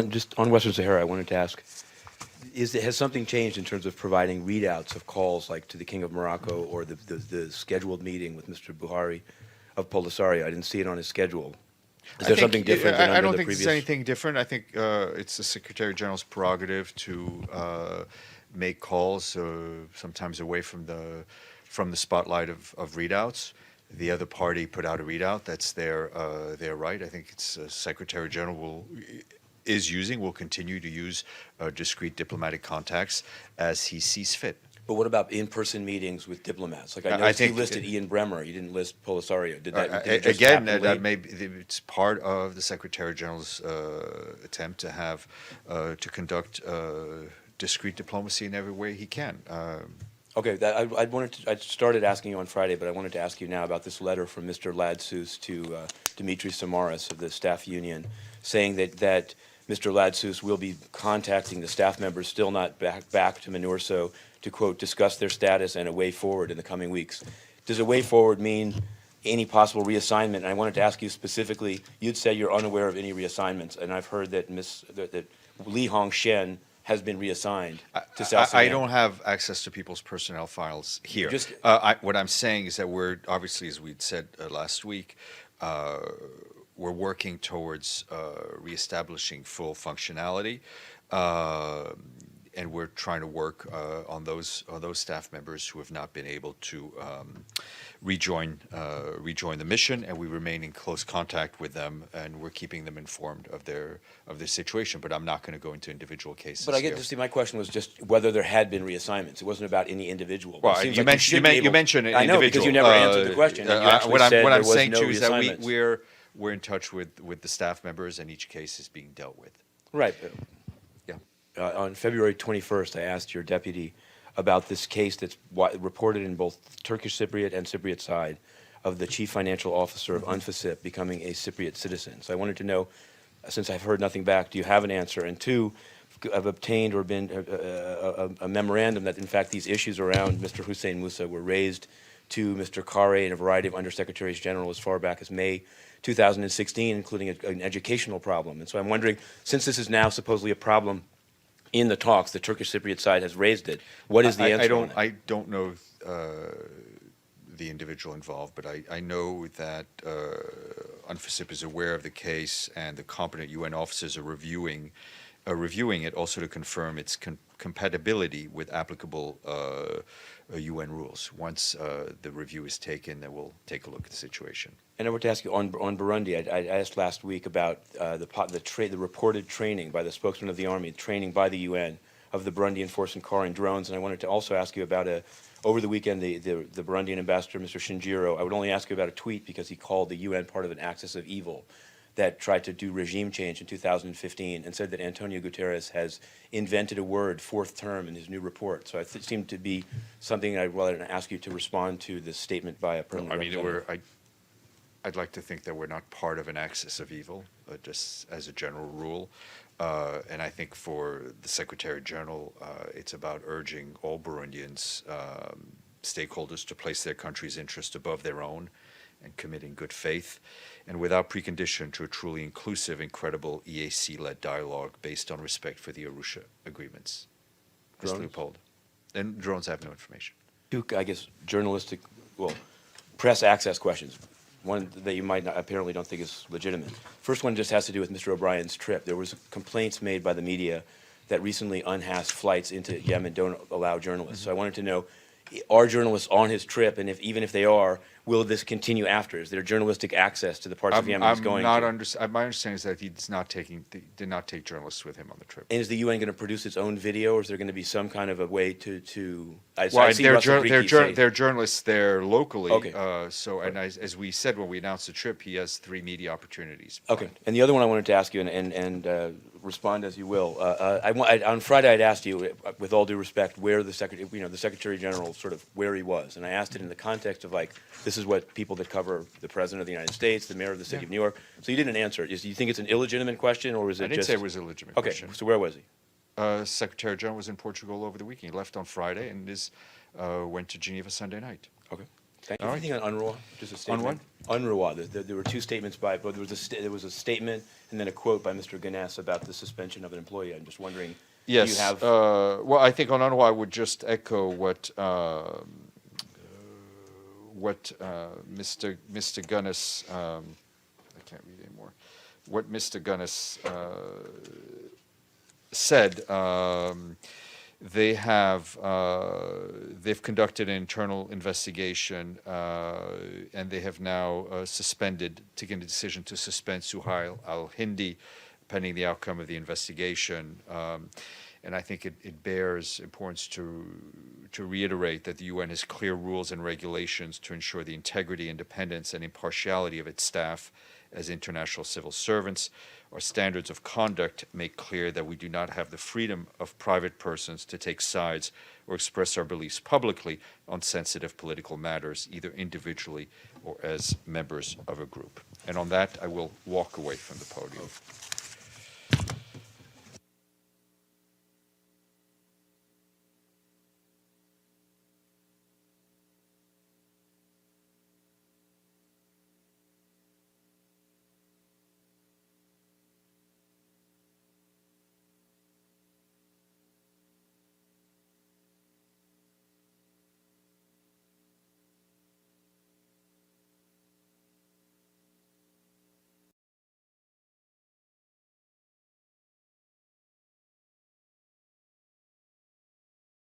Just on Western Sahara, I wanted to ask, has something changed in terms of providing readouts of calls like to the King of Morocco or the scheduled meeting with Mr. Buhari of Polisario? I didn't see it on his schedule. Is there something different than I under don't the think previous? there's anything different. I think it's the Secretary General's prerogative to make calls sometimes away from the spotlight of readouts. The other party put out a readout. That's their right. I think it's Secretary General will continue to use discrete diplomatic contacts as he sees fit. But what about in-person meetings with diplomats? Like I I noticed you think- listed Ian Bremer. You didn't list Polisario. Did that just Again, happen that late? may be, it's part of the Secretary General's attempt to have to conduct discreet diplomacy in every way he can. Okay, I started asking you on Friday, but I wanted to ask you now about this letter from Mr. Ladsus to Dimitri Samaras of the staff union, saying that Mr. Ladsus will be contacting the staff members still not back to MINURSO to, quote, discuss their status and a way forward in the coming weeks. Does a way forward mean any possible reassignment? And I wanted to ask you specifically, you'd say you're unaware of any reassignments, and I've heard that that Lihong Shen has been reassigned to South Sudan. I don't have access to people's personnel files here. What I'm saying is that we're, obviously, as we'd said last week, we're working towards reestablishing full functionality, and we're trying to work on those staff members who have not been able to rejoin the mission, and we remain in close contact with them, and we're keeping them informed of their situation. But I'm not going to go into individual cases. But I get to see. My question was just whether there had been reassignments. It wasn't about any individual. Well, it seems you like you mentioned an I know, individual. because you never answered the question. And you actually what said I'm there was saying no to you is that reassignments. we're in touch with the staff members, and each case is being dealt with. Right. Yeah. On February 21st, I asked your deputy about this case that's reported in both Turkish Cypriot and Cypriot side of the chief financial officer of UNFICYP becoming a Cypriot citizen. So I wanted to know, since I've heard nothing back, do you have an answer? And two, I've obtained or been a memorandum that, in fact, these issues around Mr. Hussein Moussa were raised to Mr. Kare and a variety of undersecretaries general as far back as May 2016, including an educational problem. And so I'm wondering, since this is now supposedly a problem in the talks, the Turkish Cypriot side has raised it. What is the answer on that? I don't know the individual involved, but I know that UNFICYP is aware of the case, and the competent UN officers are reviewing it also to confirm its compatibility with applicable UN rules. Once the review is taken, then we'll take a look at the situation. And I want to ask you on Burundi. I asked last week about the reported training by the spokesman of the army, training by the UN of the Burundian force in car and drones. And I wanted to also ask you about over the weekend the Burundian ambassador, Mr. Shinjiro. I would only ask you about a tweet because he called the UN part of an axis of evil that tried to do regime change in 2015 and said that Antonio Guterres has invented a word, fourth term, in his new report. So it seemed to be something I'd rather ask you to respond to this statement by a permanent representative. I'd like to think that we're not part of an axis of evil, just as a general rule. And I think for the Secretary General, it's about urging all Burundians, stakeholders, to place their country's interest above their own and commit in good faith and without precondition to a truly inclusive and credible EAC-led dialogue based on respect for the Arusha agreements. Mr. Leopold. And drones have no information. Two, I guess, journalistic, press access questions. One that you might not, apparently don't think is legitimate. First one just has to do with Mr. O'Brien's trip. There was complaints made by the media that recently unHASS flights into Yemen don't allow journalists. Mm-hmm. So I wanted to know, are journalists on his trip, and even if they are, will this continue after? Is there journalistic access to the parts of Yemen he's going to? My understanding is that he did not take journalists with him on the trip. And is the UN going to produce its own video, or is there going to be some kind of a way to They're journalists there locally. Okay. As we said when we announced the trip, he has 3 media opportunities. Okay. And the other one I wanted to ask you, and respond as you will. On Friday, I'd asked you, with all due respect, where the Secretary General, sort of where he was, and I asked it in the context of this is what people that cover the President of the United States, the Mayor of the City of New York. So you didn't answer it. Do you think it's an illegitimate question, or is it I didn't say it was a legitimate question. Okay. So where was he? Secretary General was in Portugal over the weekend. He left on Friday and went to Geneva Sunday night. Okay. Thank you. All Anything on UNRWA? Just a On statement. UNRWA. There were two statements by, but there was a statement and then a quote by Mr. Ganes about the suspension of an employee. I'm just wondering. Yes. Do you have? Well, I think on UNRWA, I would just echo what Mr. Gunnis. I can't read anymore. What Mr. Gunnis said. They've conducted an internal investigation, and they have now taken the decision to suspend Suhail al-Hindi pending the outcome of the investigation. And I think it bears importance to reiterate that the UN has clear rules and regulations to ensure the integrity, independence, and impartiality of its staff as international civil servants. Our standards of conduct make clear that we do not have the freedom of private persons to take sides or express our beliefs publicly on sensitive political matters, either individually or as members of a group. And on that, I will walk away from the podium.